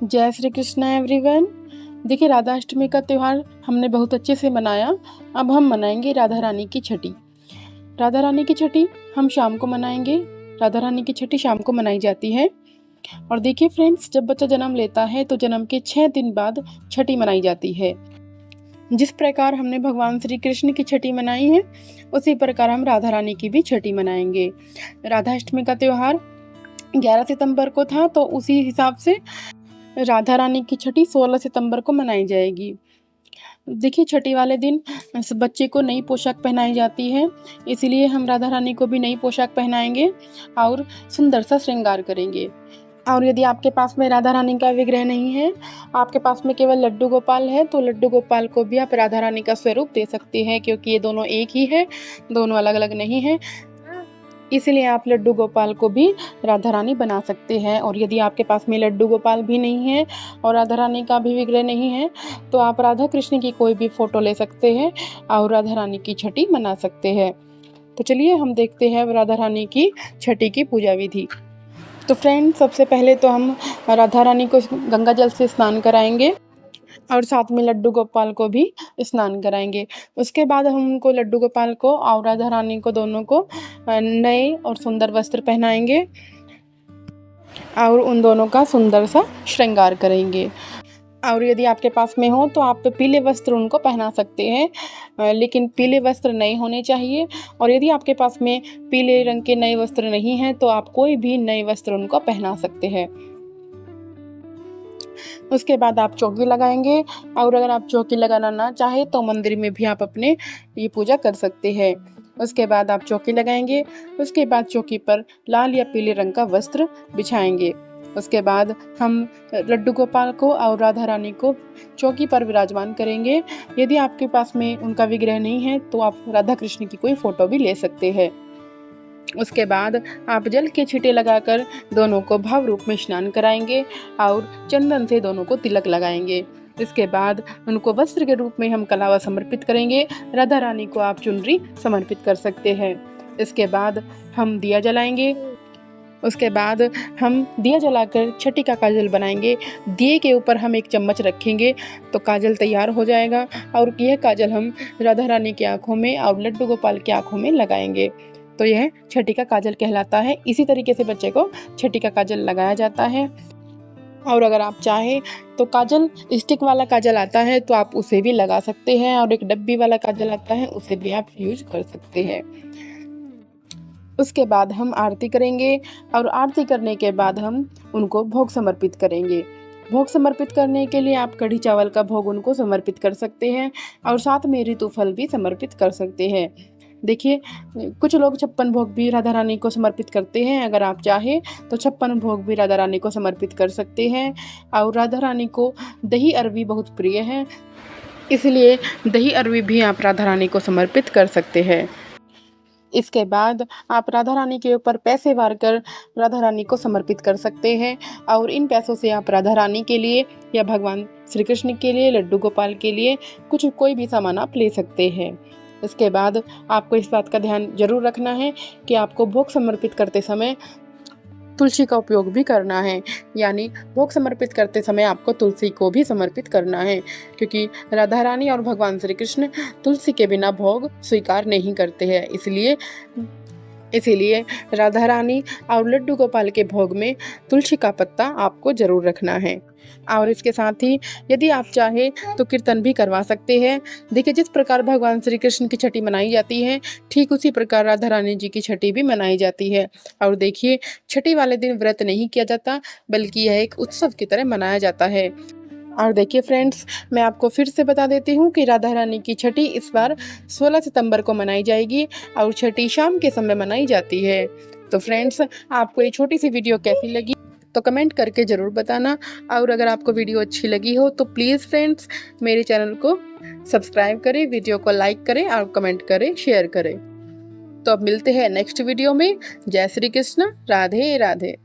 जय श्री कृष्णा एवरीवन। देखिए, राधा अष्टमी का त्यौहार हमने बहुत अच्छे से मनाया। अब हम मनाएंगे राधा रानी की छठी। राधा रानी की छठी हम शाम को मनाएंगे। राधा रानी की छठी शाम को मनाई जाती है। और देखिए फ्रेंड्स, जब बच्चा जन्म लेता है तो जन्म के 6 दिन बाद छठी मनाई जाती है। जिस प्रकार हमने भगवान श्री कृष्ण की छठी मनाई है, उसी प्रकार हम राधा रानी की भी छठी मनाएंगे। राधा अष्टमी का त्यौहार 11 सितंबर को था, तो उसी हिसाब से राधा रानी की छठी 16 सितंबर को मनाई जाएगी। देखिए, छठी वाले दिन बच्चे को नई पोशाक पहनाई जाती है, इसलिए हम राधा रानी को भी नई पोशाक पहनाएंगे और सुंदर सा श्रृंगार करेंगे। और यदि आपके पास में राधा रानी का विग्रह नहीं है, आपके पास में केवल लड्डू गोपाल है, तो लड्डू गोपाल को भी आप राधा रानी का स्वरूप दे सकते हैं, क्योंकि ये दोनों एक ही है, दोनों अलग अलग नहीं है। इसलिए आप लड्डू गोपाल को भी राधा रानी बना सकते हैं। और यदि आपके पास में लड्डू गोपाल भी नहीं है और राधा रानी का भी विग्रह नहीं है, तो आप राधा कृष्ण की कोई भी फ़ोटो ले सकते हैं और राधा रानी की छठी मना सकते हैं। तो चलिए हम देखते हैं राधा रानी की छठी की पूजा विधि। तो फ्रेंड, सबसे पहले तो हम राधा रानी को गंगा जल से स्नान कराएंगे और साथ में लड्डू गोपाल को भी स्नान कराएंगे। उसके बाद हम उनको, लड्डू गोपाल को और राधा रानी को, दोनों को नए और सुंदर वस्त्र पहनाएंगे और उन दोनों का सुंदर सा श्रृंगार करेंगे। और यदि आपके पास में हो तो आप पीले वस्त्र उनको पहना सकते हैं, लेकिन पीले वस्त्र नए होने चाहिए। और यदि आपके पास में पीले रंग के नए वस्त्र नहीं हैं, तो आप कोई भी नए वस्त्र उनको पहना सकते हैं। उसके बाद आप चौकी लगाएंगे, और अगर आप चौकी लगाना ना चाहे तो मंदिर में भी आप अपने ये पूजा कर सकते हैं। उसके बाद आप चौकी लगाएंगे। उसके बाद चौकी पर लाल या पीले रंग का वस्त्र बिछाएंगे। उसके बाद हम लड्डू गोपाल को और राधा रानी को चौकी पर विराजमान करेंगे। यदि आपके पास में उनका विग्रह नहीं है, तो आप राधा कृष्ण की कोई फोटो भी ले सकते हैं। उसके बाद आप जल के छींटे लगाकर दोनों को भाव रूप में स्नान कराएंगे और चंदन से दोनों को तिलक लगाएंगे। इसके बाद उनको वस्त्र के रूप में हम कलावा समर्पित करेंगे। राधा रानी को आप चुनरी समर्पित कर सकते हैं। इसके बाद हम दिया जलाएंगे। उसके बाद हम दिया जलाकर छठी का काजल बनाएंगे। दिए के ऊपर हम एक चम्मच रखेंगे तो काजल तैयार हो जाएगा, और यह काजल हम राधा रानी की आँखों में और लड्डू गोपाल की आँखों में लगाएंगे। तो यह छठी का काजल कहलाता है। इसी तरीके से बच्चे को छठी का काजल लगाया जाता है। और अगर आप चाहें तो काजल, स्टिक वाला काजल आता है, तो आप उसे भी लगा सकते हैं, और एक डब्बी वाला काजल आता है, उसे भी आप यूज कर सकते हैं। उसके बाद हम आरती करेंगे, और आरती करने के बाद हम उनको भोग समर्पित करेंगे। भोग समर्पित करने के लिए आप कढ़ी चावल का भोग उनको समर्पित कर सकते हैं, और साथ में ऋतु फल भी समर्पित कर सकते हैं। देखिए, कुछ लोग 56 भोग भी राधा रानी को समर्पित करते हैं। अगर आप चाहें तो 56 भोग भी राधा रानी को समर्पित कर सकते हैं। और राधा रानी को दही अरवी बहुत प्रिय है, इसलिए दही अरवी भी आप राधा रानी को समर्पित कर सकते हैं। इसके बाद आप राधा रानी के ऊपर पैसे वार कर राधा रानी को समर्पित कर सकते हैं, और इन पैसों से आप राधा रानी के लिए या भगवान श्री कृष्ण के लिए, लड्डू गोपाल के लिए कोई भी सामान आप ले सकते हैं। इसके बाद आपको इस बात का ध्यान जरूर रखना है कि आपको भोग समर्पित करते समय तुलसी का उपयोग भी करना है। यानी भोग समर्पित करते समय आपको तुलसी को भी समर्पित करना है, क्योंकि राधा रानी और भगवान श्री कृष्ण तुलसी के बिना भोग स्वीकार नहीं करते हैं। इसीलिए राधा रानी और लड्डू गोपाल के भोग में तुलसी का पत्ता आपको जरूर रखना है। और इसके साथ ही यदि आप चाहें तो कीर्तन भी करवा सकते हैं। देखिए, जिस प्रकार भगवान श्री कृष्ण की छठी मनाई जाती है, ठीक उसी प्रकार राधा रानी जी की छठी भी मनाई जाती है। और देखिए, छठी वाले दिन व्रत नहीं किया जाता, बल्कि यह एक उत्सव की तरह मनाया जाता है। और देखिए फ्रेंड्स, मैं आपको फिर से बता देती हूँ कि राधा रानी की छठी इस बार 16 सितंबर को मनाई जाएगी, और छठी शाम के समय मनाई जाती है। तो फ्रेंड्स, आपको ये छोटी सी वीडियो कैसी लगी तो कमेंट करके ज़रूर बताना। और अगर आपको वीडियो अच्छी लगी हो तो प्लीज़ फ्रेंड्स, मेरे चैनल को सब्सक्राइब करें, वीडियो को लाइक करें और कमेंट करें, शेयर करें। तो अब मिलते हैं नेक्स्ट वीडियो में। जय श्री कृष्ण, राधे राधे।